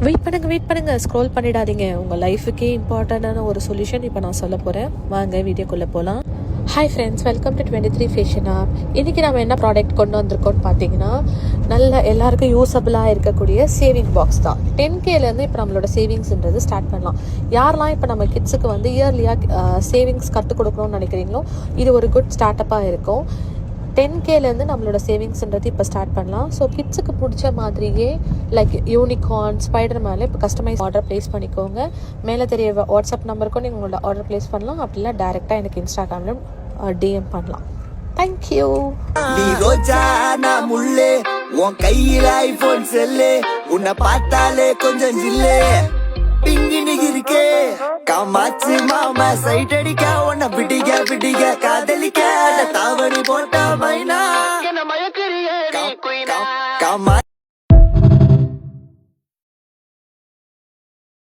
Wait பண்ணுங்க scroll பண்ணிடாதீங்க. உங்கள் லைஃபுக்கே இம்பார்ட்டண்டான ஒரு சொல்யூஷன் இப்போ நான் சொல்ல போகிறேன். வாங்க வீடியோக்குள்ளே போகலாம். Hi friends, welcome to 23 fashion app. இன்றைக்கி நம்ம என்ன ப்ராடக்ட் கொண்டு வந்திருக்கோம்னு பார்த்தீங்கன்னா, நல்ல எல்லாருக்கும் யூஸபிளாக இருக்கக்கூடிய சேவிங் பாக்ஸ் தான். 10Kலேருந்து இப்போ நம்மளோட சேவிங்ஸ்ன்றது ஸ்டார்ட் பண்ணலாம். யாரெல்லாம் இப்போ நம்ம கிட்ஸுக்கு வந்து இயர்லியாக சேவிங்ஸ் கற்றுக் கொடுக்கணும்னு நினைக்கிறீங்களோ, இது ஒரு குட் ஸ்டார்ட்டப்பாக இருக்கும். 10Kலேருந்து நம்மளோட சேவிங்ஸ்ன்றது இப்போ ஸ்டார்ட் பண்ணலாம். ஸோ கிட்ஸுக்கு பிடிச்ச மாதிரியே லைக் யூனிகார்ன், ஸ்பைடர் மேலே இப்போ கஸ்டமைஸ் ஆர்டர் ப்ளேஸ் பண்ணிக்கோங்க. மேலே தெரிய வாட்ஸ்அப் நம்பருக்கும் நீங்கள் உங்களோட ஆர்டர் ப்ளேஸ் பண்ணலாம். அப்படின்னா டேரெக்டாக எனக்கு இன்ஸ்டாகிராமில் டிஎம் பண்ணலாம். தேங்க்யூ. நீ ரோஜா நான் முள்ளே, உன் கையில் ஐபோன் செல்லு, உன்னை பார்த்தாலே கொஞ்சம் ஜில்லே பிங்கினு இருக்கே. காமாச்சு மாமா சைட் அடிக்க, உன்னை பிடிக்க காதலிக்க, தாவணி போட்ட மைனா காமா